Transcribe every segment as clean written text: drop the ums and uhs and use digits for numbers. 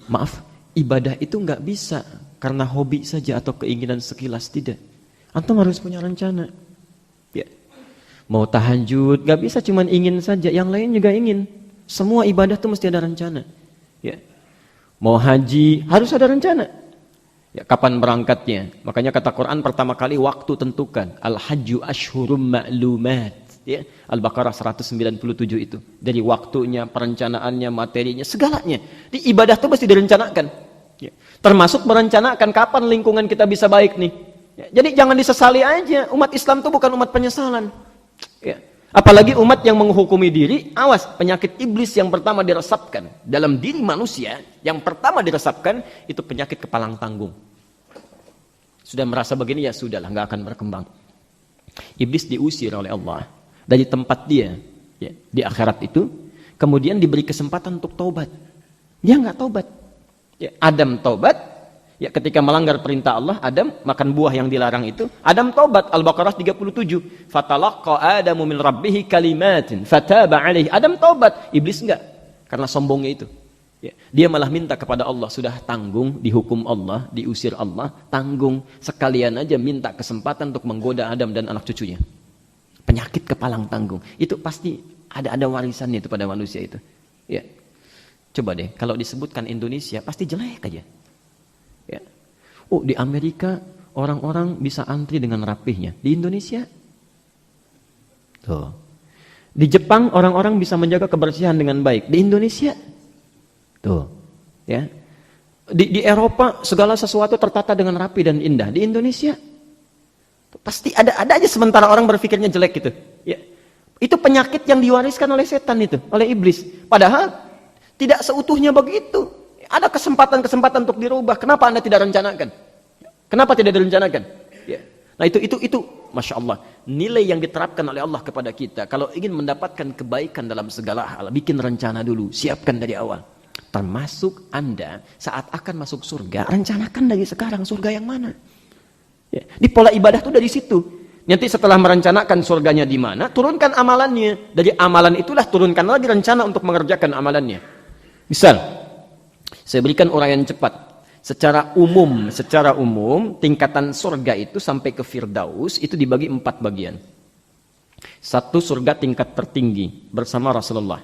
Maaf, ibadah itu nggak bisa karena hobi saja atau keinginan sekilas, tidak. Antum harus punya rencana. Ya. Mau tahajud, nggak bisa cuman ingin saja, yang lain juga ingin. Semua ibadah itu mesti ada rencana. Ya. Mau haji, harus ada rencana. Ya, kapan berangkatnya? Makanya kata Quran pertama kali waktu tentukan. Al-hajju ashhurum ma'lumat. Ya, Al-Baqarah 197 itu. Dari waktunya, perencanaannya, materinya, segalanya. Di ibadah itu mesti direncanakan. Ya. Termasuk merencanakan kapan lingkungan kita bisa baik nih. Ya, jadi jangan disesali aja. Umat Islam itu bukan umat penyesalan. Ya. Apalagi umat yang menghukumi diri, awas, penyakit iblis yang pertama diresapkan dalam diri manusia, yang pertama diresapkan itu penyakit kepalang tanggung. Sudah merasa begini, ya sudahlah, nggak akan berkembang. Iblis diusir oleh Allah dari tempat dia, ya, di akhirat itu, kemudian diberi kesempatan untuk taubat. Dia nggak taubat. Ya, Adam taubat, ya, ketika melanggar perintah Allah, Adam makan buah yang dilarang itu, Adam taubat. Al-Baqarah 37. Fatalaqqa Adamu min rabbihi kalimatin fataba alaihi. Adam taubat, iblis enggak, karena sombongnya itu. Ya, dia malah minta kepada Allah, sudah tanggung, dihukum Allah, diusir Allah, tanggung, sekalian aja minta kesempatan untuk menggoda Adam dan anak cucunya. Penyakit kepalang tanggung. Itu pasti ada warisannya itu pada manusia itu. Ya. Coba deh, kalau disebutkan Indonesia, pasti jelek aja. Ya. Oh, di Amerika orang-orang bisa antri dengan rapihnya. Di Indonesia? Tuh. Di Jepang orang-orang bisa menjaga kebersihan dengan baik. Di Indonesia? Tuh. Ya. Di Eropa segala sesuatu tertata dengan rapi dan indah. Di Indonesia pasti ada aja sementara orang berpikirnya jelek gitu. Ya. Itu penyakit yang diwariskan oleh setan itu, oleh iblis. Padahal tidak seutuhnya begitu. Ada kesempatan-kesempatan untuk dirubah. Kenapa Anda tidak rencanakan? Kenapa tidak direncanakan? Ya. Nah itu Masya Allah, nilai yang diterapkan oleh Allah kepada kita. Kalau ingin mendapatkan kebaikan dalam segala hal, bikin rencana dulu, siapkan dari awal. Termasuk Anda saat akan masuk surga, rencanakan dari sekarang surga yang mana. Ya. Di pola ibadah itu dari situ. Nanti setelah merencanakan surganya di mana, turunkan amalannya. Dari amalan itulah turunkan lagi rencana untuk mengerjakan amalannya. Misal, saya berikan uraian cepat. Secara umum, tingkatan surga itu sampai ke Firdaus itu dibagi 4 bagian. 1 surga tingkat tertinggi bersama Rasulullah.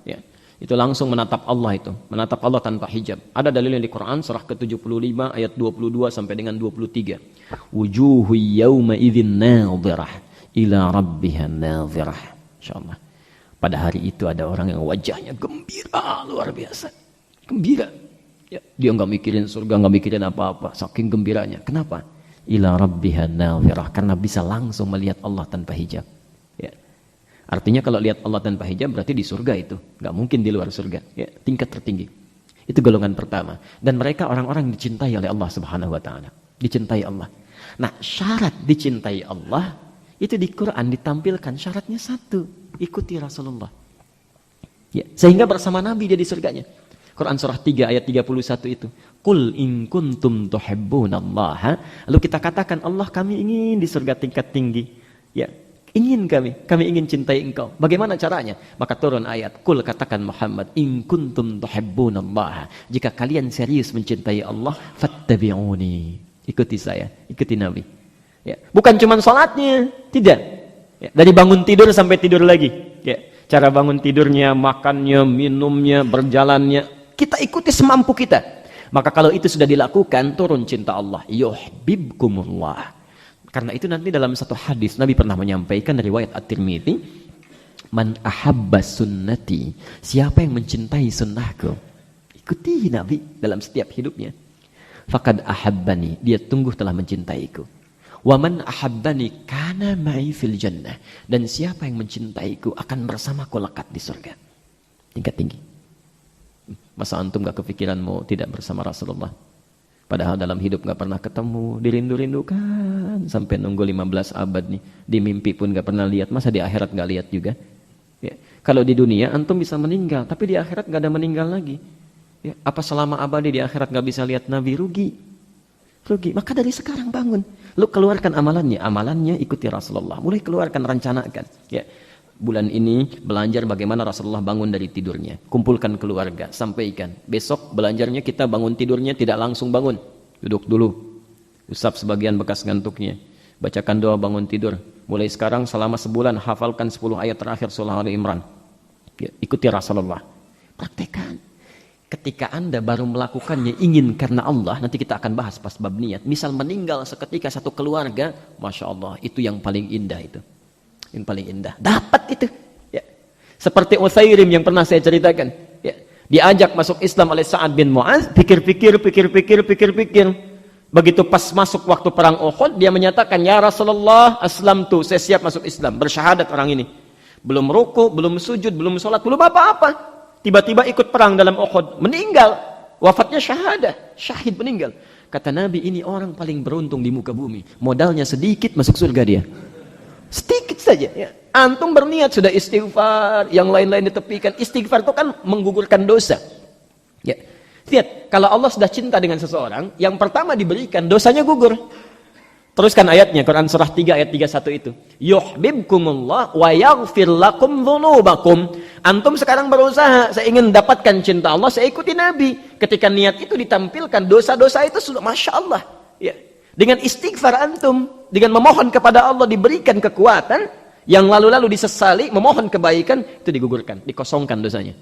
Ya. Itu langsung menatap Allah itu, menatap Allah tanpa hijab. Ada dalilnya di Quran surah ke-75 ayat 22 sampai dengan 23. Wujuhu yawma idzin nadhirah ila rabbiha nadhirah. Insyaallah. Pada hari itu ada orang yang wajahnya gembira luar biasa. Gembira. Ya, dia enggak mikirin surga, enggak mikirin apa-apa, saking gembiranya. Kenapa? Ila rabbiha nadhirah, karena bisa langsung melihat Allah tanpa hijab. Ya. Artinya kalau lihat Allah tanpa hijab berarti di surga itu, nggak mungkin di luar surga. Ya, tingkat tertinggi. Itu golongan pertama. Dan mereka orang-orang yang dicintai oleh Allah Subhanahu Wa Taala. Dicintai Allah. Nah, syarat dicintai Allah itu di Quran ditampilkan syaratnya 1, ikuti Rasulullah. Ya, sehingga bersama Nabi dia di surganya. Quran surah 3 ayat 31 itu. Qul in kuntum tuhibbunallaha. Lalu kita katakan, Allah, kami ingin di surga tingkat tinggi. Ya. Ingin kami ingin cintai engkau. Bagaimana caranya? Maka turun ayat, Qul, katakan Muhammad, in kuntum tuhibbunallaha. Jika kalian serius mencintai Allah, fattabi'uni. Ikuti saya, ikuti Nabi. Ya. Bukan cuma salatnya, tidak. Ya. Dari bangun tidur sampai tidur lagi. Ya. Cara bangun tidurnya, makannya, minumnya, berjalannya, kita ikuti semampu kita. Maka kalau itu sudah dilakukan, turun cinta Allah. Yuhibbukumullah. Karena itu nanti dalam satu hadis Nabi pernah menyampaikan dari riwayat At-Tirmidzi, man ahabba sunnati, siapa yang mencintai sunnahku, ikuti Nabi dalam setiap hidupnya, faqad ahabbani, dia tunggu telah mencintaiku. Wa man ahabbani kana ma'i fil jannah, dan siapa yang mencintaiku akan bersamaku lekat di surga. Tingkat tinggi. Masa antum gak kepikiran mau tidak bersama Rasulullah? Padahal dalam hidup gak pernah ketemu, dirindu-rindukan sampai nunggu 15 abad nih. Di mimpi pun gak pernah lihat, masa di akhirat gak lihat juga? Ya. Kalau di dunia antum bisa meninggal, tapi di akhirat gak ada meninggal lagi. Ya. Apa selama abadi di akhirat gak bisa lihat Nabi? Rugi. Maka dari sekarang bangun. Lu keluarkan amalannya ikuti Rasulullah. Mulai keluarkan, rencanakan. Ya. Bulan ini belajar bagaimana Rasulullah bangun dari tidurnya. Kumpulkan keluarga, sampaikan. Besok belajarnya kita bangun tidurnya tidak langsung bangun. Duduk dulu. Usap sebagian bekas ngantuknya. Bacakan doa bangun tidur. Mulai sekarang selama sebulan hafalkan 10 ayat terakhir surah Ali Imran. Ya, ikuti Rasulullah. Praktekkan. Ketika Anda baru melakukannya ingin karena Allah, nanti kita akan bahas pas bab niat. Misal meninggal seketika satu keluarga, Masya Allah, itu yang paling indah itu. Yang paling indah. Dapat itu. Ya. Seperti Utsairim yang pernah saya ceritakan. Ya. Diajak masuk Islam oleh Sa'ad bin Mu'adz, pikir. Begitu pas masuk waktu perang Uhud, dia menyatakan, Ya Rasulullah, aslamtu, saya siap masuk Islam. Bersyahadat orang ini. Belum ruku, belum sujud, belum sholat, belum apa-apa. Tiba-tiba ikut perang dalam Uhud. Meninggal. Wafatnya syahadah. Syahid meninggal. Kata Nabi, ini orang paling beruntung di muka bumi. Modalnya sedikit masuk surga dia. Sedikit saja. Ya. Antum berniat sudah istighfar, yang lain-lain ditepikan. Istighfar itu kan menggugurkan dosa. Ya. Lihat, kalau Allah sudah cinta dengan seseorang, yang pertama diberikan, dosanya gugur. Teruskan ayatnya, Quran surah 3 ayat 31 itu. Yuhbibkumullah wa yaghfir lakum dzunubakum. Antum sekarang berusaha, saya ingin dapatkan cinta Allah, saya ikuti Nabi. Ketika niat itu ditampilkan, dosa-dosa itu sudah Masya Allah. Ya. Dengan istighfar antum, dengan memohon kepada Allah diberikan kekuatan, yang lalu-lalu disesali, memohon kebaikan, itu digugurkan, dikosongkan dosanya.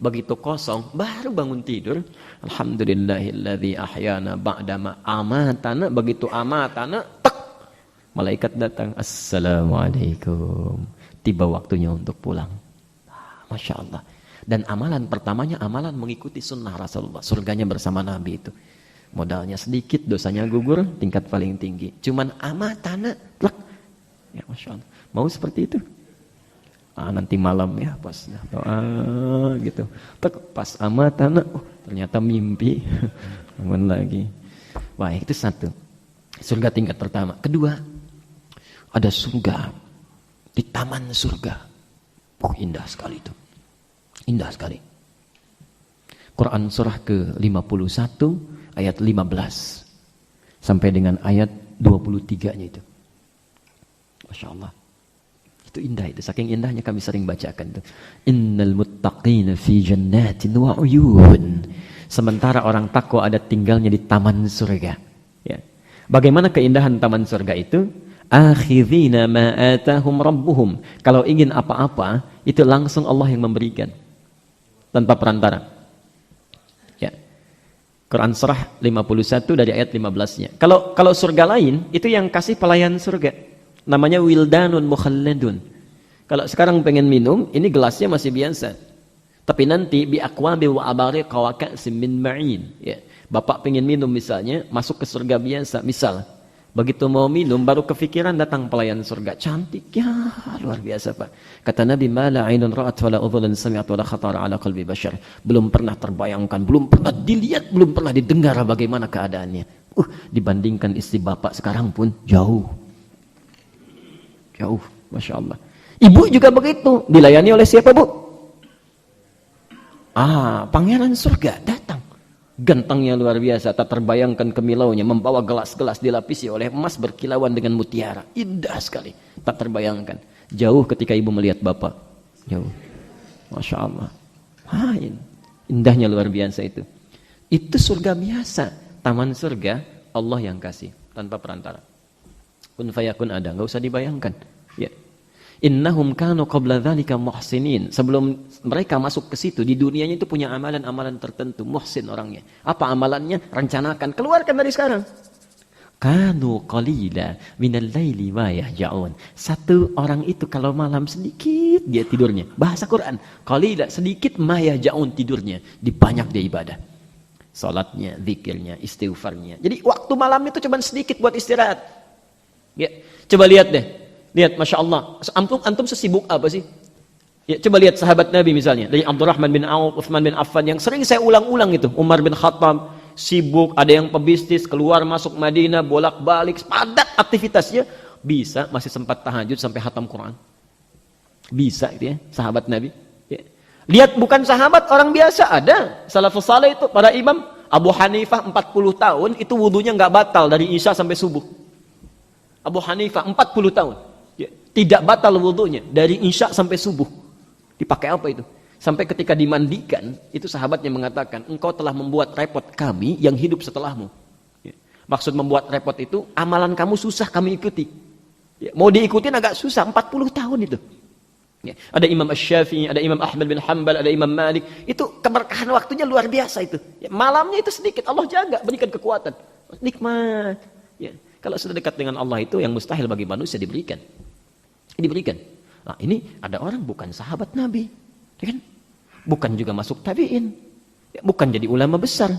Begitu kosong, baru bangun tidur. Alhamdulillahilladzi ahyana ba'dama amatana. Begitu amatana, tak, malaikat datang. Assalamualaikum. Tiba waktunya untuk pulang. Masya Allah. Dan amalan pertamanya, amalan mengikuti sunnah Rasulullah. Surganya bersama Nabi itu. Modalnya sedikit, dosanya gugur, tingkat paling tinggi. Cuman amatana, tak. Ya Masya Allah. Mau seperti itu? Nanti malam ya pas doa gitu. Pas amatana, ternyata mimpi. Bangun lagi. Wah, itu satu. Surga tingkat pertama. Kedua, ada surga di taman surga. Indah sekali itu. Indah sekali. Quran surah ke-51 ayat 15 sampai dengan ayat 23-nya itu. Masya Allah. Itu indah itu, saking indahnya kami sering bacakan itu. Innal muttaqina fi jannatin wa uyun. Sementara orang takwa ada tinggalnya di taman surga. Ya. Bagaimana keindahan taman surga itu? Akhidhina ma atahum rabbuhum. Kalau ingin apa-apa, itu langsung Allah yang memberikan. Tanpa perantara. Ya. Quran surah 51 dari ayat 15-nya. Kalau surga lain, itu yang kasih pelayan surga. Namanya wildanun mukhalladun. Kalau sekarang pengen minum, ini gelasnya masih biasa. Tapi nanti bi aqwabi wa abariqa wa ka'sin min ma'in. Ya. Bapak pengen minum misalnya, masuk ke surga biasa. Misal, begitu mau minum, baru kepikiran datang pelayan surga. Cantik ya, luar biasa Pak. Kata Nabi, ma la 'ainun ra'at wa la udhunun sami'at wa la khatara 'ala qalbi bashar. Belum pernah terbayangkan, belum pernah dilihat, belum pernah didengar bagaimana keadaannya. Dibandingkan istri bapak sekarang pun jauh. Jauh, Masya Allah. Ibu juga begitu, dilayani oleh siapa Bu? Pangeran surga datang. Gantengnya luar biasa, tak terbayangkan kemilaunya, membawa gelas-gelas dilapisi oleh emas berkilauan dengan mutiara. Indah sekali, tak terbayangkan. Jauh ketika ibu melihat bapak. Jauh. Masya Allah. Indahnya luar biasa itu. Itu surga biasa. Taman surga, Allah yang kasih, tanpa perantara. Kun fayakun ada, enggak usah dibayangkan. Ya. Innahum kanu qabla dzalika muhsinin. Sebelum mereka masuk ke situ, di dunianya itu punya amalan-amalan tertentu, muhsin orangnya. Apa amalannya? Rencanakan, keluarkan dari sekarang. Kanu qalila minal laili ma yahja'un. Satu orang itu kalau malam sedikit dia tidurnya. Bahasa Quran, qalila sedikit ma yahja'un tidurnya, dibanyak dia ibadah. Salatnya, zikirnya, istighfarnya. Jadi waktu malam itu cuma sedikit buat istirahat. Ya, coba lihat deh. Lihat, Masya Allah. Antum sesibuk apa sih? Ya, coba lihat sahabat Nabi misalnya. Dari Abdurrahman bin Auf, Utsman bin Affan. Yang sering saya ulang-ulang itu. Umar bin Khattab. Sibuk, ada yang pebisnis. Keluar masuk Madinah, bolak-balik. Padat aktivitasnya. Bisa, masih sempat tahajud sampai khatam Quran. Bisa gitu ya, sahabat Nabi. Ya. Lihat, bukan sahabat, orang biasa. Ada. Salafus saleh itu, para imam. Abu Hanifah 40 tahun, itu wudunya nggak batal dari Isya sampai subuh. Abu Hanifah 40 tahun. Ya, tidak batal wudunya dari isya sampai subuh. Dipakai apa itu? Sampai ketika dimandikan, itu sahabatnya mengatakan, engkau telah membuat repot kami yang hidup setelahmu. Ya. Maksud membuat repot itu, amalan kamu susah kami ikuti. Ya, mau diikutin agak susah, 40 tahun itu. Ya. Ada Imam Asy-Syafi'i, ada Imam Ahmad bin Hanbal, ada Imam Malik. Itu keberkahan waktunya luar biasa itu. Ya, malamnya itu sedikit, Allah jaga, berikan kekuatan. Nikmat. Ya. Kalau sudah dekat dengan Allah itu, yang mustahil bagi manusia diberikan. Diberikan. Nah, ini ada orang bukan sahabat Nabi, ya kan? Bukan juga masuk tabi'in, ya, bukan jadi ulama besar.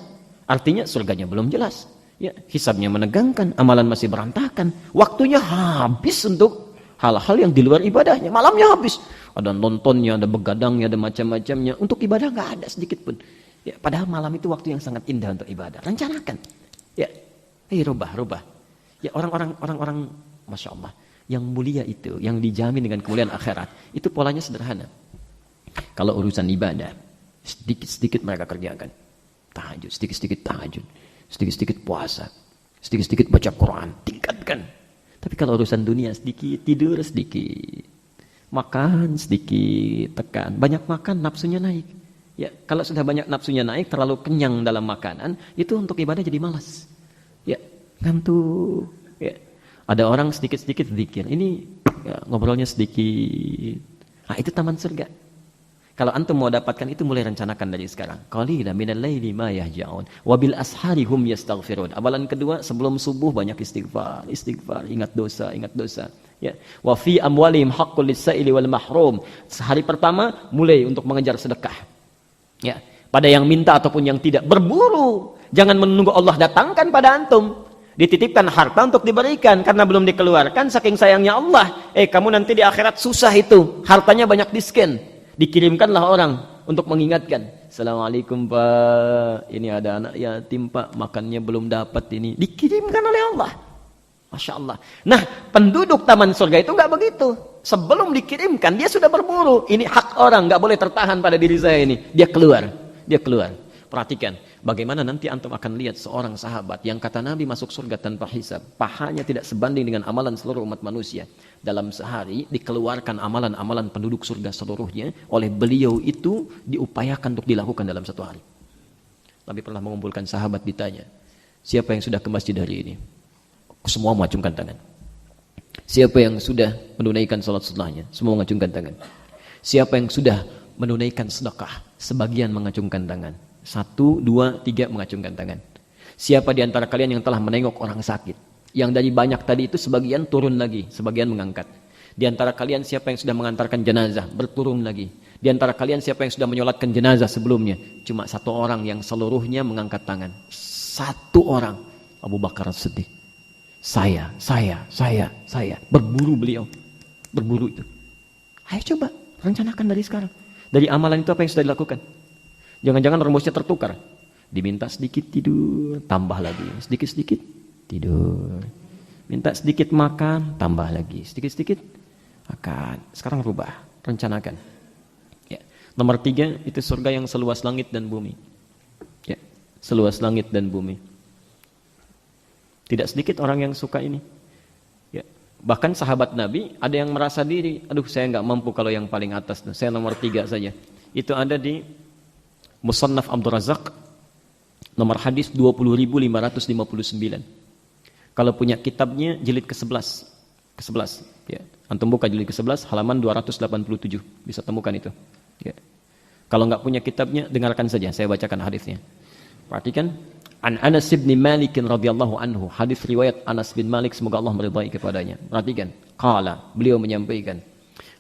Artinya surganya belum jelas. Ya, hisabnya menegangkan, amalan masih berantakan. Waktunya habis untuk hal-hal yang di luar ibadahnya. Malamnya habis. Ada nontonnya, ada begadangnya, ada macam-macamnya. Untuk ibadah nggak ada sedikit pun. Ya, padahal malam itu waktu yang sangat indah untuk ibadah. Rencanakan. Ya, rubah. Ya, orang-orang, masya Allah, yang mulia itu, yang dijamin dengan kemuliaan akhirat, itu polanya sederhana. Kalau urusan ibadah, sedikit-sedikit mereka kerjakan. Tahajud, sedikit-sedikit tahajud. Sedikit-sedikit puasa. Sedikit-sedikit baca Quran. Tingkatkan. Tapi kalau urusan dunia, sedikit tidur, sedikit. Makan, sedikit. Tekan. Banyak makan, nafsunya naik. Ya, kalau sudah banyak nafsunya naik, terlalu kenyang dalam makanan, itu untuk ibadah jadi malas. Ya, ngantuk. Ya. Ada orang sedikit-sedikit zikir. Ini ya, ngobrolnya sedikit. Nah, itu taman surga. Kalau antum mau dapatkan itu, mulai rencanakan dari sekarang. Qalilan minal laili ma yahja'un wa bil ashari hum yastaghfirun. Amalan kedua, sebelum subuh banyak istighfar, ingat dosa. Ya. Wa fi amwalihim haqqul lis-sa'ili wal mahrum. Hari pertama mulai untuk mengejar sedekah. Ya, pada yang minta ataupun yang tidak, berburu. Jangan menunggu Allah datangkan pada antum. Dititipkan harta untuk diberikan karena belum dikeluarkan, saking sayangnya Allah. Kamu nanti di akhirat susah itu. Hartanya banyak di-scan. Dikirimkanlah orang untuk mengingatkan. Assalamualaikum Pak, ini ada anak yatim Pak, makannya belum dapat ini. Dikirimkan oleh Allah. Masya Allah. Nah, penduduk taman surga itu nggak begitu. Sebelum dikirimkan, dia sudah berburu. Ini hak orang, nggak boleh tertahan pada diri saya ini. Dia keluar. Perhatikan, bagaimana nanti antum akan lihat seorang sahabat yang kata Nabi masuk surga tanpa hisab. Pahanya tidak sebanding dengan amalan seluruh umat manusia. Dalam sehari dikeluarkan amalan-amalan penduduk surga seluruhnya. Oleh beliau itu diupayakan untuk dilakukan dalam satu hari. Nabi pernah mengumpulkan sahabat, ditanya, siapa yang sudah ke masjid hari ini? Semua mengacungkan tangan. Siapa yang sudah menunaikan salat sunnahnya? Semua mengacungkan tangan. Siapa yang sudah menunaikan sedekah? Sebagian mengacungkan tangan. 1, 2, 3 mengacungkan tangan. Siapa di antara kalian yang telah menengok orang sakit? Yang dari banyak tadi itu sebagian turun lagi, sebagian mengangkat. Di antara kalian siapa yang sudah mengantarkan jenazah? Berturun lagi. Di antara kalian siapa yang sudah menyolatkan jenazah sebelumnya? Cuma 1 orang yang seluruhnya mengangkat tangan. 1 orang, Abu Bakar As-Siddiq. Saya. Berburu beliau. Berburu itu. Ayo coba, rencanakan dari sekarang. Dari amalan itu apa yang sudah dilakukan? Jangan-jangan rumusnya tertukar. Diminta sedikit tidur, tambah lagi. Sedikit-sedikit tidur. Minta sedikit makan, tambah lagi. Sedikit-sedikit makan. Sekarang rubah, rencanakan. Ya. Nomor 3, itu surga yang seluas langit dan bumi. Ya. Seluas langit dan bumi. Tidak sedikit orang yang suka ini. Ya. Bahkan sahabat Nabi, ada yang merasa diri, aduh saya nggak mampu kalau yang paling atas. Saya nomor 3 saja. Itu ada di Musannaf Abdul Razak, nomor hadis 20.559. Kalau punya kitabnya jilid ke-11. Ya. Antum buka jilid ke-11 halaman 287, bisa temukan itu. Ya. Kalau enggak punya kitabnya, dengarkan saja, saya bacakan hadisnya. Perhatikan, An Anas bin Malik radhiyallahu anhu, hadis riwayat Anas bin Malik, semoga Allah meridai kepadanya. Perhatikan, qala, beliau menyampaikan,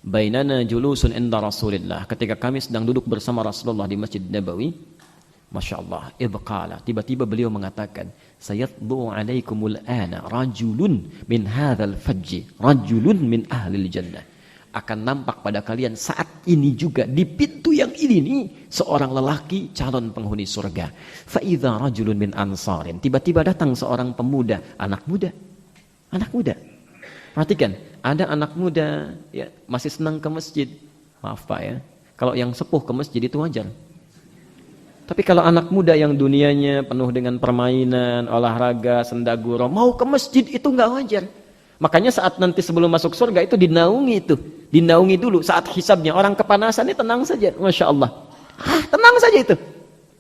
bainana julusun inda Rasulillah, ketika kami sedang duduk bersama Rasulullah di Masjid Nabawi, Masya Allah, idqala, tiba-tiba beliau mengatakan, sayatlu alaikumul ana rajulun min hadzal fajji, rajulun min ahlil jannah. Akan nampak pada kalian saat ini juga di pintu yang ini nih, seorang lelaki calon penghuni surga. Fa idza rajulun min ansarin, tiba-tiba datang seorang pemuda, anak muda. Perhatikan, ada anak muda ya, masih senang ke masjid. Maaf Pak ya, kalau yang sepuh ke masjid itu wajar. Tapi kalau anak muda yang dunianya penuh dengan permainan, olahraga, sendaguro, mau ke masjid itu nggak wajar. Makanya saat nanti sebelum masuk surga itu dinaungi dulu saat hisabnya. Orang kepanasan ini tenang saja, Masya Allah. Tenang saja itu.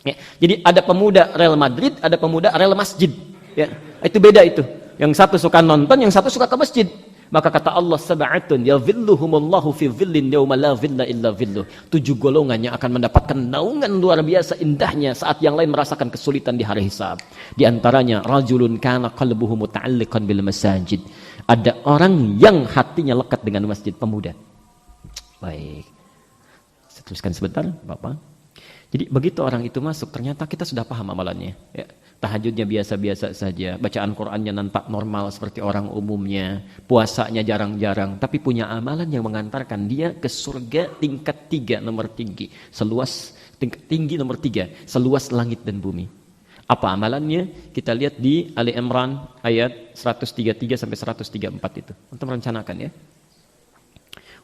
Ya. Jadi ada pemuda Real Madrid, ada pemuda Real Masjid. Ya. Itu beda itu. Yang satu suka nonton, yang satu suka ke masjid. Maka kata Allah, sab'atun yadhilluhumullahu fi dhillin yawma la dhilla illa dhilluh. 7 golongan yang akan mendapatkan naungan luar biasa indahnya saat yang lain merasakan kesulitan di hari hisab. Di antaranya rajulun kana qalbuhu muta'alliqan bil masajid. Ada orang yang hatinya lekat dengan masjid, pemuda. Baik. Saya teruskan sebentar, Bapak. Jadi begitu orang itu masuk, ternyata kita sudah paham amalannya. Ya. Tahajudnya biasa-biasa saja, bacaan Qur'annya nampak normal seperti orang umumnya, puasanya jarang-jarang, tapi punya amalan yang mengantarkan dia ke surga tingkat 3 nomor tinggi, tingkat tinggi nomor 3, seluas langit dan bumi. Apa amalannya? Kita lihat di Ali Imran ayat 133 sampai 134 itu. Untuk merencanakan ya.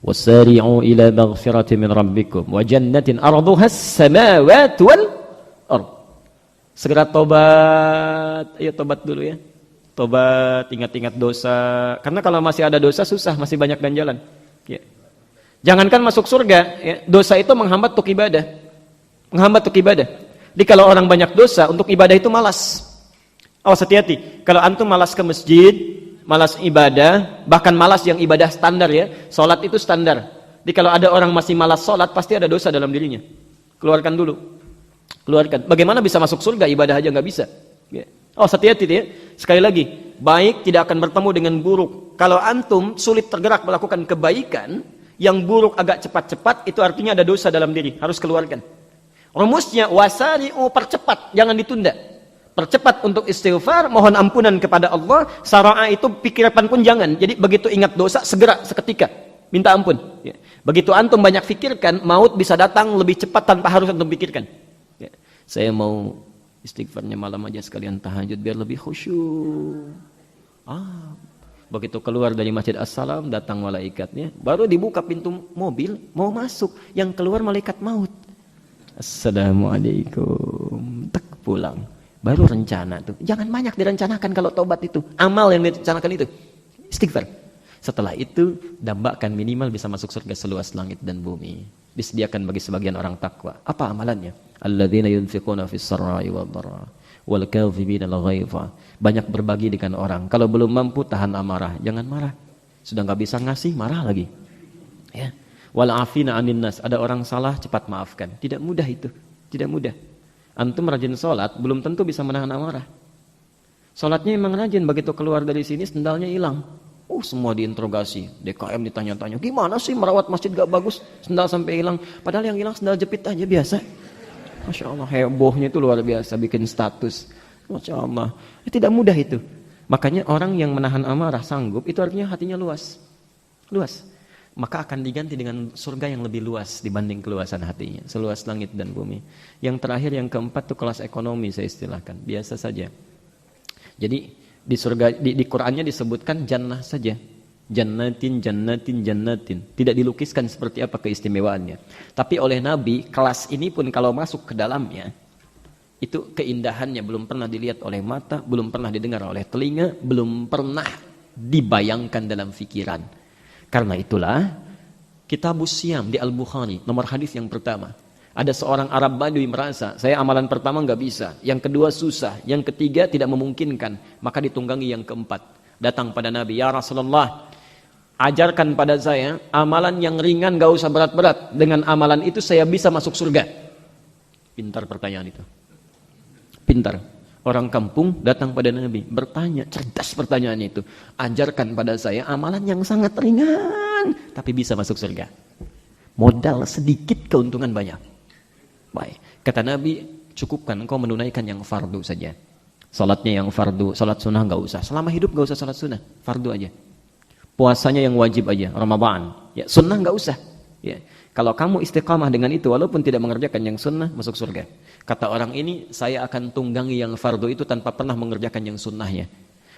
Wasari'u ila maghfirati min rabbikum wa jannatin arduhas samawati wal ardh. Segera tobat, ayo tobat dulu ya. Tobat, ingat-ingat dosa. Karena kalau masih ada dosa susah, masih banyak ganjalan. Ya. Jangankan masuk surga, ya, dosa itu menghambat untuk ibadah. Menghambat untuk ibadah. Jadi kalau orang banyak dosa, untuk ibadah itu malas. Awas hati-hati. Kalau antum malas ke masjid, malas ibadah, bahkan malas yang ibadah standar ya. Salat itu standar. Jadi kalau ada orang masih malas salat, pasti ada dosa dalam dirinya. Keluarkan dulu. Keluarkan. Bagaimana bisa masuk surga, ibadah aja nggak bisa. Ya. Oh, hati-hati ya. Sekali lagi, baik tidak akan bertemu dengan buruk. Kalau antum sulit tergerak melakukan kebaikan, yang buruk agak cepat-cepat, itu artinya ada dosa dalam diri. Harus keluarkan. Rumusnya, wasari'u, percepat, jangan ditunda. Percepat untuk istighfar, mohon ampunan kepada Allah. Sara'a itu pikiran pun jangan. Jadi begitu ingat dosa, segera, seketika. Minta ampun. Ya. Begitu antum banyak fikirkan, maut bisa datang lebih cepat tanpa harus antum pikirkan. Ya. Saya mau istighfarnya malam aja sekalian tahajud biar lebih khusyuk. Begitu keluar dari Masjid As-Salam, datang malaikatnya, baru dibuka pintu mobil, mau masuk, yang keluar malaikat maut. Assalamualaikum. Tak pulang. Baru rencana tuh. Jangan banyak direncanakan kalau tobat itu. Amal yang direncanakan itu. Istighfar. Setelah itu, dambakan minimal bisa masuk surga seluas langit dan bumi. Disediakan bagi sebagian orang takwa. Apa amalannya? Alladzina yunfiquna fis sarra'i wad dharra wal kadhibina al ghaidha. Banyak berbagi dengan orang. Kalau belum mampu tahan amarah, jangan marah. Sudah enggak bisa ngasih, marah lagi. Ya. Wal afina 'anil nas. Ada orang salah, cepat maafkan. Tidak mudah itu. Tidak mudah. Antum rajin salat, belum tentu bisa menahan amarah. Salatnya memang rajin, begitu keluar dari sini sendalnya hilang. Semua diinterogasi, DKM ditanya-tanya, gimana sih merawat masjid gak bagus, sendal sampai hilang. Padahal yang hilang sendal jepit aja biasa. Masya Allah, hebohnya itu luar biasa, bikin status. Masya Allah, tidak mudah itu. Makanya orang yang menahan amarah sanggup, itu artinya hatinya luas. Luas. Maka akan diganti dengan surga yang lebih luas dibanding keluasan hatinya. Seluas langit dan bumi. Yang terakhir, yang keempat itu kelas ekonomi saya istilahkan. Biasa saja. Jadi, di surga di Qur'annya disebutkan jannah saja. Jannatin. Tidak dilukiskan seperti apa keistimewaannya. Tapi oleh Nabi, kelas ini pun kalau masuk ke dalamnya, itu keindahannya belum pernah dilihat oleh mata, belum pernah didengar oleh telinga, belum pernah dibayangkan dalam pikiran. Karena itulah Kitabus Siyam di Al-Bukhari, nomor hadis yang pertama. Ada seorang Arab Badui merasa, saya amalan pertama nggak bisa, yang kedua susah, yang ketiga tidak memungkinkan, maka ditunggangi yang keempat. Datang pada Nabi, ya Rasulullah, ajarkan pada saya amalan yang ringan, nggak usah berat-berat. Dengan amalan itu saya bisa masuk surga. Pintar pertanyaan itu. Pintar. Orang kampung datang pada Nabi, bertanya, cerdas pertanyaannya itu. Ajarkan pada saya amalan yang sangat ringan, tapi bisa masuk surga. Modal sedikit, keuntungan banyak. Baik. Kata Nabi, cukupkan engkau menunaikan yang fardu saja. Salatnya yang fardu, salat sunnah enggak usah. Selama hidup enggak usah salat sunnah, fardu aja. Puasanya yang wajib aja, Ramadan. Ya, sunnah enggak usah. Ya. Kalau kamu istiqamah dengan itu, walaupun tidak mengerjakan yang sunnah, masuk surga. Kata orang ini, saya akan tunggangi yang fardu itu tanpa pernah mengerjakan yang sunnahnya.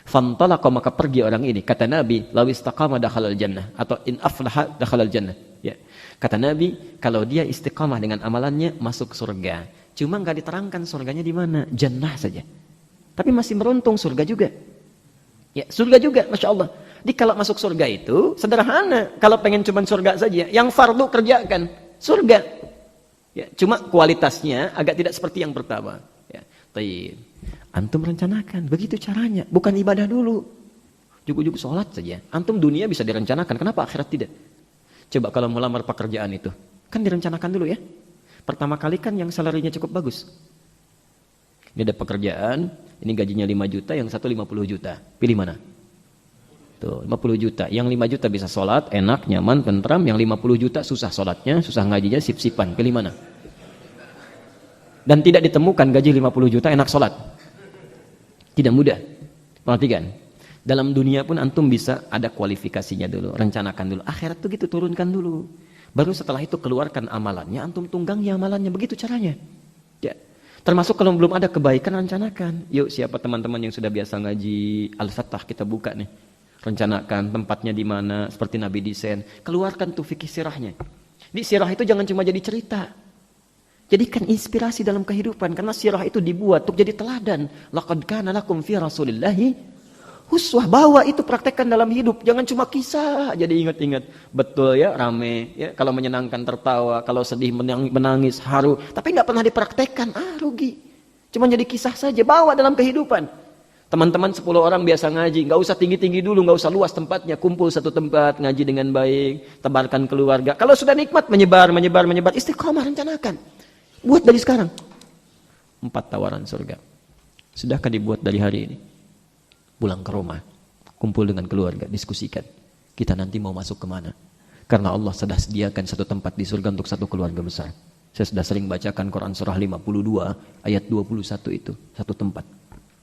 Fantalaqa, maka pergi orang ini. Kata Nabi, law istaqama dakhalal jannah, atau in aflaha dakhalal jannah. Ya. Kata Nabi, kalau dia istiqamah dengan amalannya, masuk surga. Cuma nggak diterangkan surganya di mana, jannah saja. Tapi masih beruntung surga juga. Ya, surga juga, Masya Allah. Kalau masuk surga itu sederhana. Kalau pengen cuma surga saja, yang fardu kerjakan surga. Ya, cuma kualitasnya agak tidak seperti yang pertama. Ya, taib. Antum rencanakan, begitu caranya. Bukan ibadah dulu. Jugu-jugu sholat saja. Antum dunia bisa direncanakan, kenapa akhirat tidak? Coba kalau melamar pekerjaan itu, kan direncanakan dulu ya. Pertama kali kan yang salarinya cukup bagus. Ini ada pekerjaan, ini gajinya 5 juta, yang satu 50 juta. Pilih mana? Tuh, 50 juta. Yang 5 juta bisa sholat, enak, nyaman, tentram. Yang 50 juta susah sholatnya, susah ngajinya, sip-sipan. Pilih mana? Dan tidak ditemukan gaji 50 juta enak sholat. Tidak mudah. Perhatikan. Dalam dunia pun antum bisa ada kualifikasinya dulu, rencanakan dulu. Akhirat tuh gitu, turunkan dulu. Baru setelah itu keluarkan amalannya, antum tunggangi amalannya. Begitu caranya. Ya. Termasuk kalau belum ada kebaikan, rencanakan. Yuk, siapa teman-teman yang sudah biasa ngaji Al-Fattah, kita buka nih. Rencanakan tempatnya di mana, seperti Nabi desain. Keluarkan tuh fikih sirahnya. Di sirah itu jangan cuma jadi cerita. Jadikan inspirasi dalam kehidupan. Karena sirah itu dibuat untuk jadi teladan. Laqad kana lakum fi Rasulillahi uswah. Bawa itu, praktekkan dalam hidup. Jangan cuma kisah, jadi ingat-ingat. Betul ya, rame. Ya, kalau menyenangkan tertawa, kalau sedih menangis, haru. Tapi nggak pernah dipraktekkan, rugi. Cuma jadi kisah saja, bawa dalam kehidupan. Teman-teman 10 orang biasa ngaji, nggak usah tinggi-tinggi dulu, nggak usah luas tempatnya. Kumpul satu tempat, ngaji dengan baik, tebarkan keluarga. Kalau sudah nikmat, menyebar. Istiqomah, rencanakan. Buat dari sekarang. 4 tawaran surga. Sudahkah dibuat dari hari ini? Pulang ke rumah, kumpul dengan keluarga, diskusikan. Kita nanti mau masuk kemana? Karena Allah sudah sediakan satu tempat di surga untuk satu keluarga besar. Saya sudah sering bacakan Quran surah 52 ayat 21 itu, satu tempat.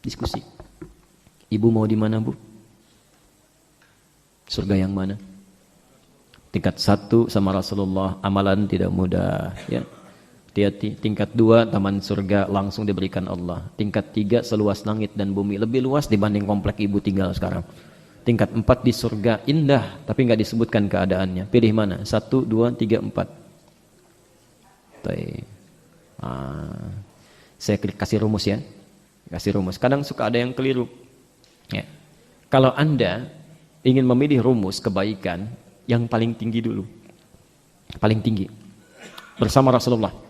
Diskusi. Ibu mau di mana, Bu? Surga yang mana? Tingkat 1 sama Rasulullah, amalan tidak mudah, ya. Hati-hati. Tingkat 2, taman surga langsung diberikan Allah. Tingkat 3, seluas langit dan bumi. Lebih luas dibanding komplek ibu tinggal sekarang. Tingkat 4, di surga indah, tapi nggak disebutkan keadaannya. Pilih mana? 1, 2, 3, 4. Saya kasih rumus ya. Kasih rumus. Kadang suka ada yang keliru. Ya. Kalau Anda ingin memilih rumus kebaikan, yang paling tinggi dulu. Paling tinggi. Bersama Rasulullah.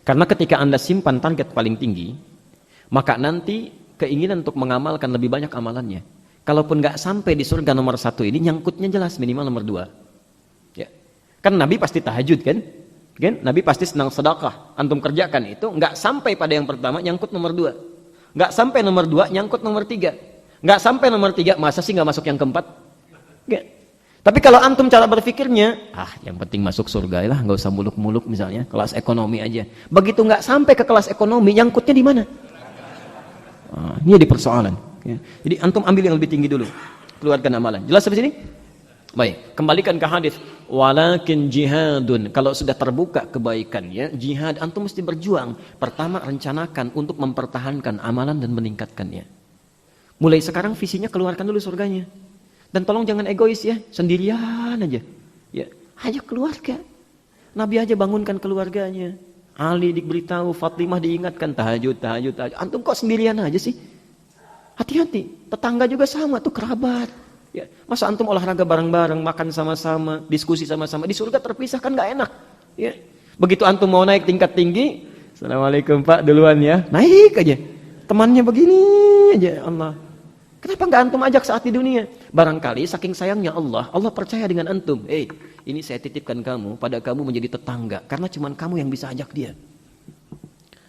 Karena ketika Anda simpan target paling tinggi, maka nanti keinginan untuk mengamalkan lebih banyak amalannya. Kalaupun nggak sampai di surga nomor 1 ini, nyangkutnya jelas minimal nomor 2. Ya. Kan Nabi pasti tahajud kan? Nabi pasti senang sedekah. Antum kerjakan itu, nggak sampai pada yang pertama, nyangkut nomor 2. Nggak sampai nomor 2, nyangkut nomor 3. Nggak sampai nomor 3, masa sih nggak masuk yang keempat? Nggak. Tapi kalau antum cara berpikirnya, yang penting masuk surga lah, nggak usah muluk-muluk misalnya, kelas ekonomi aja. Begitu nggak sampai ke kelas ekonomi, nyangkutnya di mana? Ini di persoalan. Ya. Jadi antum ambil yang lebih tinggi dulu, keluarkan amalan. Jelas sampai sini? Baik, kembalikan ke hadis. Walakin jihadun. Kalau sudah terbuka kebaikannya, jihad, antum mesti berjuang. Pertama, rencanakan untuk mempertahankan amalan dan meningkatkannya. Mulai sekarang visinya keluarkan dulu surganya. Dan tolong jangan egois ya, sendirian aja. Ya, ayo keluarga. Nabi aja bangunkan keluarganya. Ali diberitahu, Fatimah diingatkan, tahajud. Antum kok sendirian aja sih? Hati-hati, tetangga juga sama tuh, kerabat. Ya, masa antum olahraga bareng-bareng, makan sama-sama, diskusi sama-sama, di surga terpisah kan nggak enak. Ya, begitu antum mau naik tingkat tinggi, Assalamualaikum Pak duluan ya, naik aja. Temannya begini aja, Allah. Kenapa nggak antum ajak saat di dunia? Barangkali saking sayangnya Allah percaya dengan antum. Ini saya titipkan kamu, pada kamu menjadi tetangga, karena cuma kamu yang bisa ajak dia.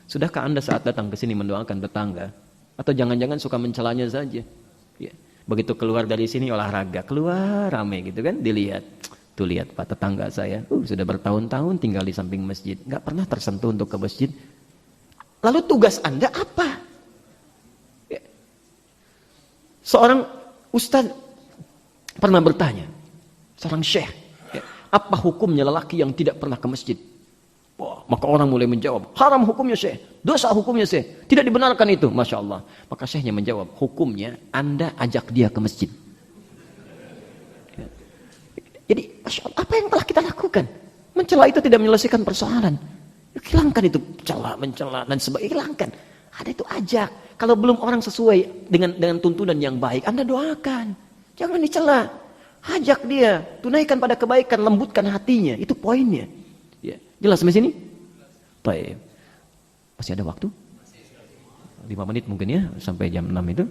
Sudahkah Anda saat datang ke sini mendoakan tetangga? Atau jangan-jangan suka mencelanya saja? Ya. Begitu keluar dari sini olahraga, keluar rame gitu kan, dilihat. Tuh lihat Pak, tetangga saya, sudah bertahun-tahun tinggal di samping masjid, nggak pernah tersentuh untuk ke masjid. Lalu tugas Anda apa? Seorang ustaz pernah bertanya, seorang syekh, apa hukumnya lelaki yang tidak pernah ke masjid? Wah, maka orang mulai menjawab, haram hukumnya syekh, dosa hukumnya syekh, tidak dibenarkan itu. Masya Allah. Maka syekhnya menjawab, hukumnya Anda ajak dia ke masjid. Jadi, Masya Allah, apa yang telah kita lakukan? Mencela itu tidak menyelesaikan persoalan. Hilangkan itu mencela dan sebagainya, hilangkan. Ada itu ajak. Kalau belum orang sesuai dengan tuntunan yang baik, Anda doakan. Jangan dicela. Ajak dia, tunaikan pada kebaikan, lembutkan hatinya. Itu poinnya. Ya. Jelas sampai sini? Baik. Masih ada waktu? 5 menit mungkin ya, sampai jam 6 itu.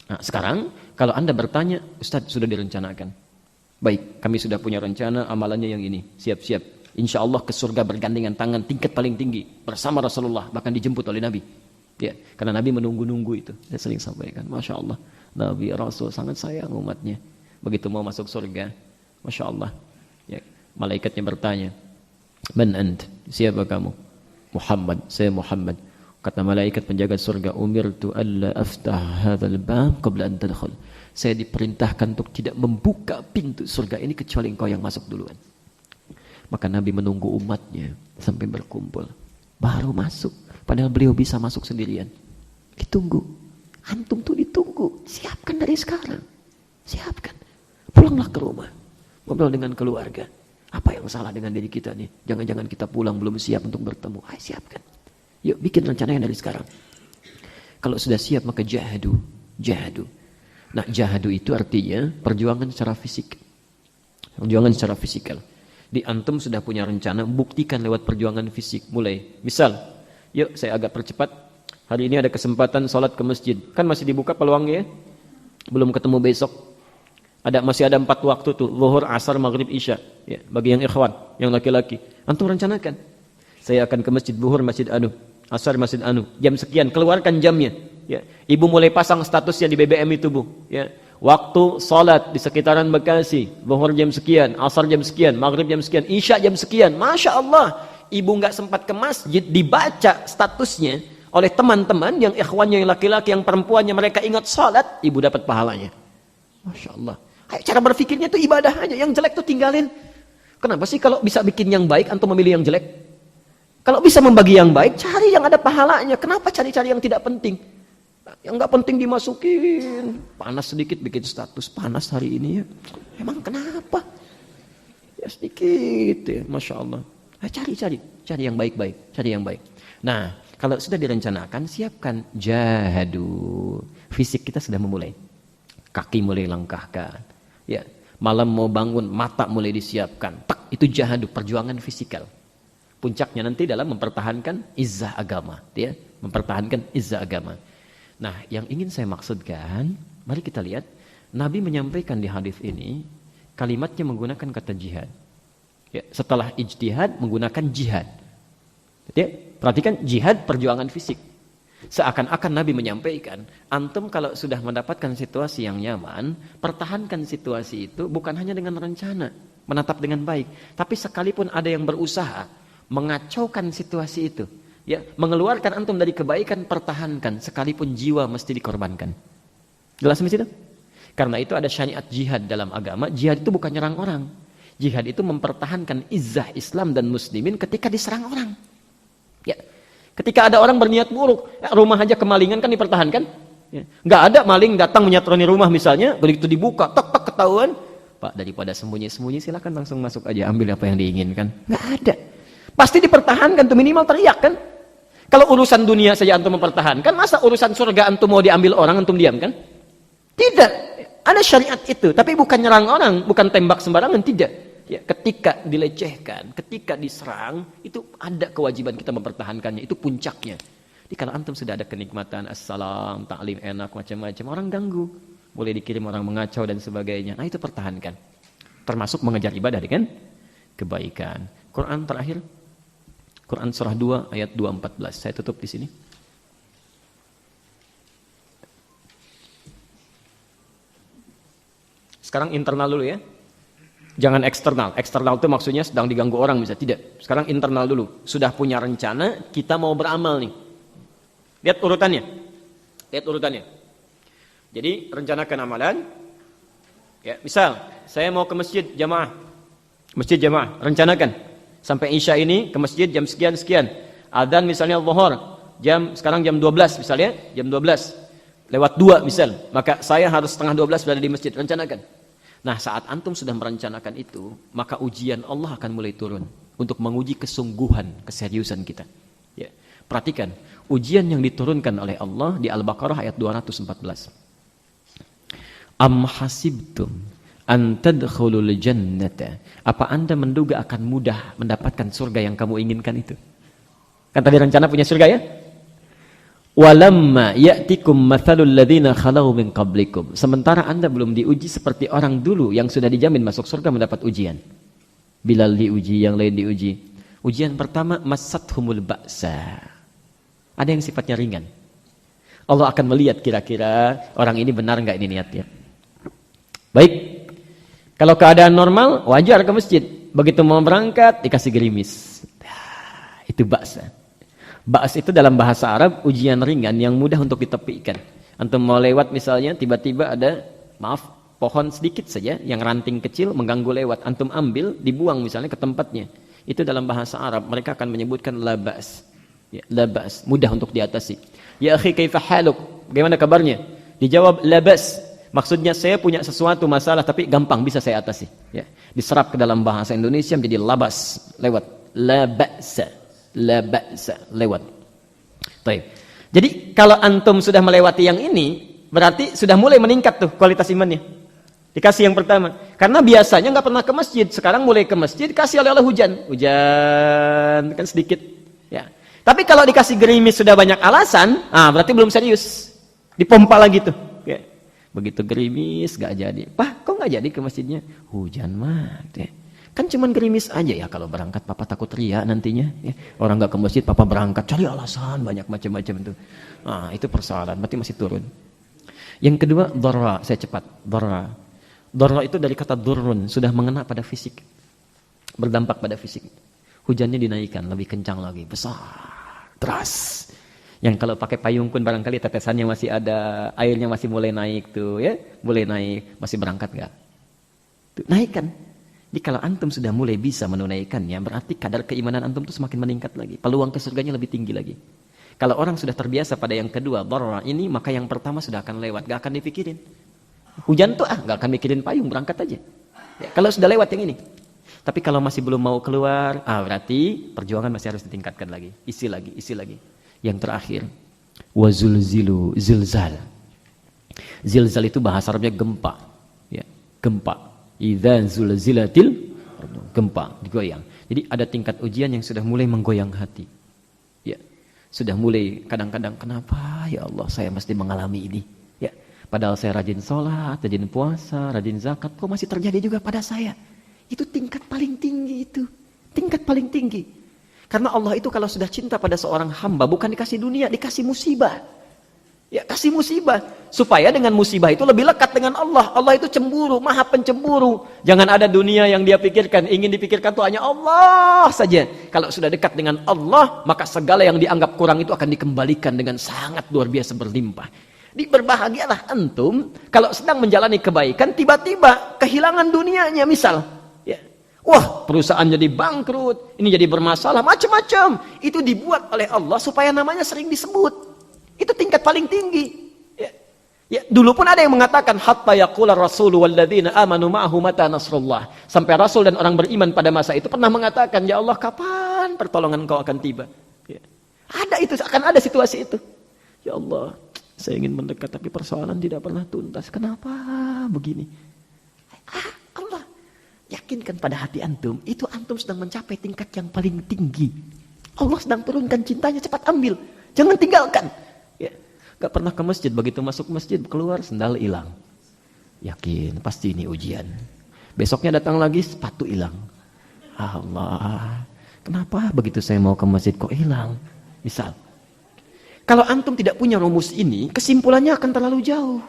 Nah, sekarang kalau Anda bertanya, Ustadz sudah direncanakan. Baik, kami sudah punya rencana, amalannya yang ini. Siap-siap. Insya Allah ke surga bergandengan tangan tingkat paling tinggi. Bersama Rasulullah, bahkan dijemput oleh Nabi. Ya, karena Nabi menunggu-nunggu itu. Saya sering sampaikan, Masya Allah. Nabi Rasul sangat sayang umatnya. Begitu mau masuk surga, Masya Allah. Ya, malaikatnya bertanya, Man ant? Siapa kamu? Muhammad, saya Muhammad. Kata malaikat penjaga surga, umirtu alla aftah hadzal bab qabla an tadkhul. Saya diperintahkan untuk tidak membuka pintu surga ini kecuali engkau yang masuk duluan. Maka Nabi menunggu umatnya sampai berkumpul, baru masuk. Padahal beliau bisa masuk sendirian. Ditunggu. Antum tuh ditunggu. Siapkan dari sekarang. Siapkan. Pulanglah ke rumah. Ngobrol dengan keluarga. Apa yang salah dengan diri kita nih? Jangan-jangan kita pulang belum siap untuk bertemu. Ayo siapkan. Yuk bikin rencananya dari sekarang. Kalau sudah siap maka jahadu. Jahadu. Nah jahadu itu artinya perjuangan secara fisik. Perjuangan secara fisikal. Di antum sudah punya rencana, buktikan lewat perjuangan fisik. Mulai. Misal, yuk saya agak percepat. Hari ini ada kesempatan sholat ke masjid. Kan masih dibuka peluangnya ya? Belum ketemu besok. Masih ada 4 waktu tuh. Zuhur, asar, maghrib, isya. Ya, bagi yang ikhwan, yang laki-laki. Antum rencanakan. Saya akan ke masjid zuhur, masjid anu. Asar, masjid anu. Jam sekian, keluarkan jamnya. Ya. Ibu mulai pasang statusnya di BBM itu bu. Ya. Waktu sholat di sekitaran Bekasi. Zuhur jam sekian, asar jam sekian, maghrib jam sekian, isya jam sekian. Masya Allah. Ibu nggak sempat ke masjid, dibaca statusnya oleh teman-teman yang ikhwannya, yang laki-laki, yang perempuannya, mereka ingat sholat, ibu dapat pahalanya. Masya Allah. Cara berpikirnya itu ibadah aja, yang jelek tuh tinggalin. Kenapa sih kalau bisa bikin yang baik, antum memilih yang jelek? Kalau bisa membagi yang baik, cari yang ada pahalanya. Kenapa cari-cari yang tidak penting? Yang nggak penting dimasukin. Panas sedikit bikin status, panas hari ini ya. Emang kenapa? Ya sedikit ya, Masya Allah. Cari yang baik-baik, cari yang baik. Nah, kalau sudah direncanakan, siapkan jahadu. Fisik kita sudah memulai. Kaki mulai langkahkan. Ya, malam mau bangun, mata mulai disiapkan. Tak, itu jahadu, perjuangan fisikal. Puncaknya nanti dalam mempertahankan izzah agama, ya, mempertahankan izzah agama. Nah, yang ingin saya maksudkan, mari kita lihat Nabi menyampaikan di hadis ini kalimatnya menggunakan kata jihad. Ya, setelah ijtihad menggunakan jihad. Ya, perhatikan jihad perjuangan fisik. Seakan-akan Nabi menyampaikan, antum kalau sudah mendapatkan situasi yang nyaman, pertahankan situasi itu bukan hanya dengan rencana, menatap dengan baik, tapi sekalipun ada yang berusaha mengacaukan situasi itu, ya, mengeluarkan antum dari kebaikan, pertahankan, sekalipun jiwa mesti dikorbankan. Jelas di situ? Karena itu ada syariat jihad dalam agama. Jihad itu bukan nyerang orang. Jihad itu mempertahankan izzah Islam dan muslimin ketika diserang orang. Ya. Ketika ada orang berniat buruk, rumah aja kemalingan kan dipertahankan. Ya. Nggak ada maling datang menyatroni rumah misalnya, begitu dibuka, tek ketahuan. Pak, daripada sembunyi-sembunyi silakan langsung masuk aja, ambil apa yang diinginkan. Nggak ada. Pasti dipertahankan tuh, minimal teriak kan. Kalau urusan dunia saja antum mempertahankan, masa urusan surga antum mau diambil orang, antum diam kan? Tidak. Ada syariat itu, tapi bukan nyerang orang, bukan tembak sembarangan, tidak. Ya, ketika dilecehkan, ketika diserang, itu ada kewajiban kita mempertahankannya, itu puncaknya. Jadi kalau antum sudah ada kenikmatan, assalam, taklim enak, macam-macam, orang ganggu, boleh dikirim orang mengacau dan sebagainya, nah itu pertahankan. Termasuk mengejar ibadah dengan kebaikan. Quran terakhir, Quran surah 2 ayat 214. Saya tutup di sini. Sekarang internal dulu ya. Jangan eksternal. Eksternal itu maksudnya sedang diganggu orang bisa. Tidak. Sekarang internal dulu. Sudah punya rencana, kita mau beramal nih. Lihat urutannya. Lihat urutannya. Jadi rencanakan amalan. Ya, misal saya mau ke masjid jamaah. Masjid jamaah, rencanakan. Sampai Isya ini ke masjid jam sekian-sekian. Adzan misalnya zuhur, sekarang jam 12 misalnya, jam 12. Lewat 2 misal. Maka saya harus setengah 12 berada di masjid, rencanakan. Nah, saat antum sudah merencanakan itu, maka ujian Allah akan mulai turun untuk menguji kesungguhan, keseriusan kita. Ya. Perhatikan, ujian yang diturunkan oleh Allah di Al-Baqarah ayat 214. Am hasibtum an tadkhulul jannata. Apa Anda menduga akan mudah mendapatkan surga yang kamu inginkan itu? Kan tadi rencana punya surga ya? Walamma ya'tikum mathalul ladzina khalau min qablikum. Sementara Anda belum diuji seperti orang dulu yang sudah dijamin masuk surga mendapat ujian. Bilal diuji, yang lain diuji. Ujian pertama, massathumul ba'sa. Ada yang sifatnya ringan. Allah akan melihat kira-kira orang ini benar enggak ini niatnya. Baik. Kalau keadaan normal, wajar ke masjid. Begitu mau berangkat, dikasih gerimis. Itu ba'sa. Ba's itu dalam bahasa Arab ujian ringan yang mudah untuk ditepikan. Antum mau lewat misalnya, tiba-tiba ada, maaf, pohon sedikit saja yang ranting kecil mengganggu lewat. Antum ambil, dibuang misalnya ke tempatnya. Itu dalam bahasa Arab mereka akan menyebutkan la ba's. Ya, la ba's, mudah untuk diatasi. Ya akhi kaifa haluk? Bagaimana kabarnya? Dijawab la ba's. Maksudnya saya punya sesuatu masalah tapi gampang bisa saya atasi. Ya, diserap ke dalam bahasa Indonesia menjadi labas, lewat la ba'sa. La ba'sa, lewat. Baik. Jadi kalau antum sudah melewati yang ini, berarti sudah mulai meningkat tuh kualitas imannya. Dikasih yang pertama. Karena biasanya nggak pernah ke masjid, sekarang mulai ke masjid dikasih oleh Allah hujan. Hujan kan sedikit, ya. Tapi kalau dikasih gerimis sudah banyak alasan, berarti belum serius. Dipompa lagi tuh. Ya. Begitu gerimis nggak jadi. Pak, kok nggak jadi ke masjidnya? Hujan mah. Ya. Kan cuman gerimis aja ya, kalau berangkat papa takut ria nantinya ya. Orang gak ke masjid papa berangkat cari alasan banyak macam-macam itu. Itu persoalan, berarti masih turun. Yang kedua dharra, saya cepat. Dharra itu dari kata durrun, sudah mengena pada fisik. Berdampak pada fisik. Hujannya dinaikkan lebih kencang lagi, besar, deras. Yang kalau pakai payung pun barangkali tetesannya masih ada, airnya masih mulai naik tuh ya, mulai naik, masih berangkat enggak? Tuh, naikkan. Jadi kalau antum sudah mulai bisa menunaikannya, berarti kadar keimanan antum itu semakin meningkat lagi. Peluang ke surganya lebih tinggi lagi. Kalau orang sudah terbiasa pada yang kedua, dharra ini, maka yang pertama sudah akan lewat, gak akan dipikirin. Hujan tuh gak akan mikirin payung, berangkat aja. Ya, kalau sudah lewat yang ini. Tapi kalau masih belum mau keluar, berarti perjuangan masih harus ditingkatkan lagi. Isi lagi. Yang terakhir, wazulzilu, zilzal. Zilzal itu bahasa Arabnya gempa. Ya, gempa. Idza zulzilatil, gempa, digoyang. Jadi ada tingkat ujian yang sudah mulai menggoyang hati. Ya. Sudah mulai kadang-kadang kenapa ya Allah saya mesti mengalami ini? Ya. Padahal saya rajin sholat, rajin puasa, rajin zakat, kok masih terjadi juga pada saya? Itu tingkat paling tinggi itu. Tingkat paling tinggi. Karena Allah itu kalau sudah cinta pada seorang hamba bukan dikasih dunia, dikasih musibah. Ya, kasih musibah supaya dengan musibah itu lebih lekat dengan Allah. Allah itu cemburu, maha pencemburu. Jangan ada dunia yang dia pikirkan, ingin dipikirkan tuh hanya Allah saja. Kalau sudah dekat dengan Allah, maka segala yang dianggap kurang itu akan dikembalikan dengan sangat luar biasa berlimpah. Berbahagialah antum kalau sedang menjalani kebaikan tiba-tiba kehilangan dunianya misal. Ya. Wah, perusahaan jadi bangkrut, ini jadi bermasalah, macam-macam. Itu dibuat oleh Allah supaya namanya sering disebut. Itu tingkat paling tinggi. Ya, dulu pun ada yang mengatakan hatta yaqula rasulu walladzina amanu ma'ahu mata nasrullah. Sampai Rasul dan orang beriman pada masa itu pernah mengatakan, ya Allah kapan pertolongan Engkau akan tiba? Ya. Ada itu, akan ada situasi itu. Ya Allah, saya ingin mendekat tapi persoalan tidak pernah tuntas. Kenapa begini? Allah yakinkan pada hati antum, itu antum sedang mencapai tingkat yang paling tinggi. Allah sedang turunkan cintanya, cepat ambil, jangan tinggalkan. Ya, gak pernah ke masjid, begitu masuk masjid keluar sendal hilang. Yakin pasti ini ujian. Besoknya datang lagi sepatu hilang. Allah, kenapa begitu saya mau ke masjid kok hilang? Misal, kalau antum tidak punya rumus ini, kesimpulannya akan terlalu jauh.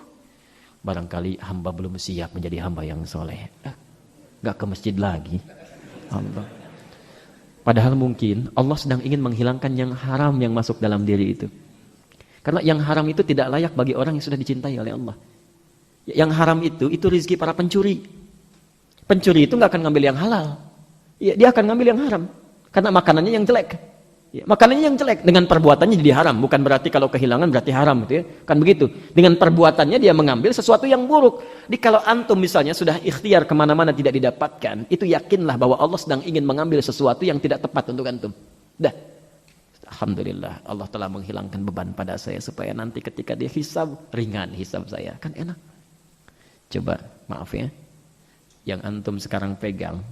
Barangkali hamba belum siap menjadi hamba yang soleh. Gak ke masjid lagi. Allah. Padahal mungkin Allah sedang ingin menghilangkan yang haram yang masuk dalam diri itu. Karena yang haram itu tidak layak bagi orang yang sudah dicintai oleh Allah. Yang haram itu rezeki para pencuri. Pencuri itu nggak akan ngambil yang halal. Ya, dia akan ngambil yang haram. Karena makanannya yang jelek. Ya, makanannya yang jelek. Dengan perbuatannya jadi haram. Bukan berarti kalau kehilangan berarti haram. Gitu ya. Kan begitu. Dengan perbuatannya dia mengambil sesuatu yang buruk. Jadi kalau antum misalnya sudah ikhtiar kemana-mana tidak didapatkan. Itu yakinlah bahwa Allah sedang ingin mengambil sesuatu yang tidak tepat untuk antum. Dah. Alhamdulillah Allah telah menghilangkan beban pada saya supaya nanti ketika dia hisab ringan hisab saya, kan enak. Coba, maaf ya. Yang antum sekarang pegang,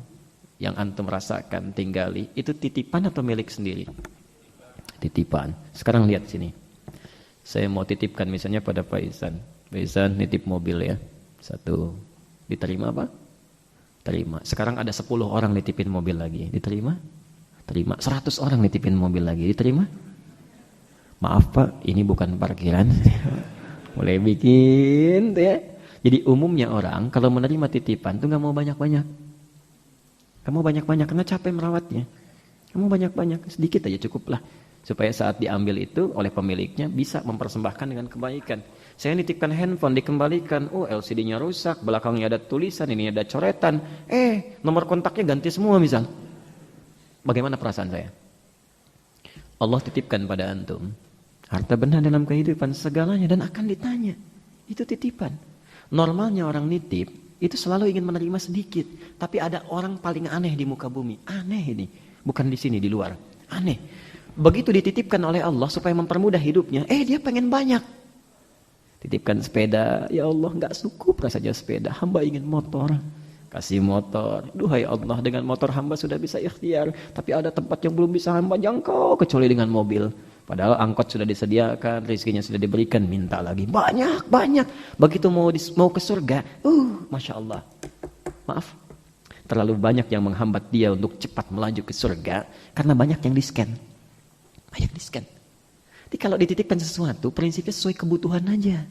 yang antum rasakan, tinggali, itu titipan atau milik sendiri? Titipan. Sekarang lihat sini. Saya mau titipkan misalnya pada Pak Ihsan. Pak Ihsan nitip mobil ya. 1. Diterima apa? Terima. Sekarang ada 10 orang nitipin mobil lagi. Diterima? Terima. 100 orang nitipin mobil lagi. Diterima? Maaf Pak, ini bukan parkiran. Mulai bikin tuh ya. Jadi umumnya orang kalau menerima titipan tuh gak mau banyak-banyak. Kamu banyak-banyak karena capek merawatnya. Kamu banyak-banyak, sedikit aja cukuplah. Supaya saat diambil itu oleh pemiliknya bisa mempersembahkan dengan kebaikan. Saya nitipkan handphone, dikembalikan. Oh, LCD-nya rusak, belakangnya ada tulisan, ini ada coretan. Nomor kontaknya ganti semua misal. Bagaimana perasaan saya? Allah titipkan pada antum harta benda dalam kehidupan segalanya dan akan ditanya. Itu titipan. Normalnya orang nitip itu selalu ingin menerima sedikit, tapi ada orang paling aneh di muka bumi. Aneh ini, bukan di sini, di luar. Aneh. Begitu dititipkan oleh Allah supaya mempermudah hidupnya, dia pengen banyak. Titipkan sepeda, ya Allah nggak cukup rasanya sepeda, hamba ingin motor. Kasih motor, duhai Allah, dengan motor hamba sudah bisa ikhtiar, tapi ada tempat yang belum bisa hamba jangkau kecuali dengan mobil. Padahal angkot sudah disediakan, rezekinya sudah diberikan, minta lagi banyak. Begitu mau ke surga, masya Allah. Maaf, terlalu banyak yang menghambat dia untuk cepat melaju ke surga karena banyak yang di-scan. Jadi kalau dititipkan sesuatu, prinsipnya sesuai kebutuhan aja.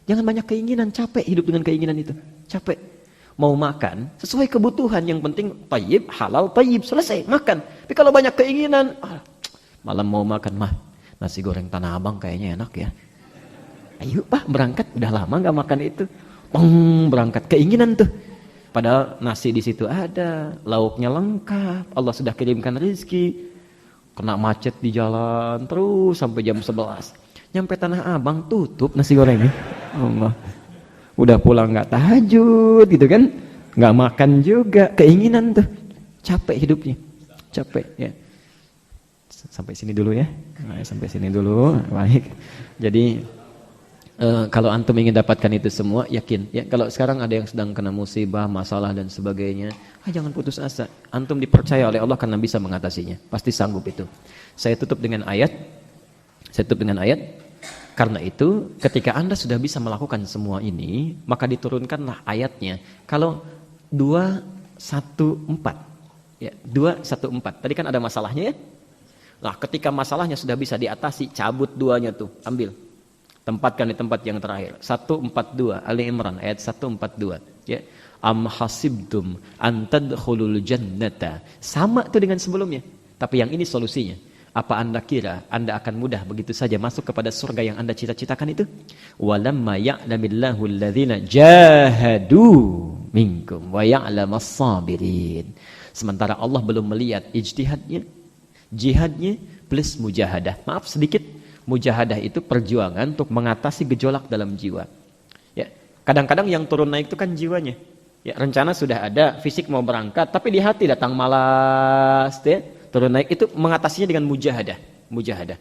Jangan banyak keinginan, capek hidup dengan keinginan itu. Capek. Mau makan, sesuai kebutuhan. Yang penting tayyib, halal, tayyib. Selesai, makan. Tapi kalau banyak keinginan, malam mau makan, nasi goreng Tanah Abang kayaknya enak ya. Ayo Pak, berangkat. Udah lama gak makan itu. Berangkat. Keinginan tuh. Padahal nasi di situ ada, lauknya lengkap. Allah sudah kirimkan rezeki. Kena macet di jalan terus sampai jam 11. Nyampe Tanah Abang tutup nasi gorengnya. Allah. Udah pulang nggak tahajud gitu kan, nggak makan juga, keinginan tuh. Capek hidupnya, capek ya. Sampai sini dulu ya. Sampai sini dulu. Baik. Jadi kalau antum ingin dapatkan itu semua, yakin ya. Kalau sekarang ada yang sedang kena musibah, masalah dan sebagainya, jangan putus asa. Antum dipercaya oleh Allah karena bisa mengatasinya. Pasti sanggup itu. Saya tutup dengan ayat. Karena itu, ketika Anda sudah bisa melakukan semua ini, maka diturunkanlah ayatnya. Kalau 214. Ya, 214. Tadi kan ada masalahnya ya. Nah, ketika masalahnya sudah bisa diatasi, cabut duanya tuh, ambil. Tempatkan di tempat yang terakhir. 142 Ali Imran ayat 142 ya. Am hasibtum an tadkhulul jannata. Sama itu dengan sebelumnya, tapi yang ini solusinya. Apa Anda kira Anda akan mudah begitu saja masuk kepada surga yang Anda cita-citakan itu? Walamma ya'lamillahu alladhina jahadu minkum wa ya'lamas sabirin. Sementara Allah belum melihat ijtihadnya, jihadnya plus mujahadah. Maaf sedikit. Mujahadah itu perjuangan untuk mengatasi gejolak dalam jiwa. Ya, kadang-kadang yang turun naik itu kan jiwanya. Ya, rencana sudah ada, fisik mau berangkat, tapi di hati datang malas, ya. Turun naik itu mengatasinya dengan mujahadah.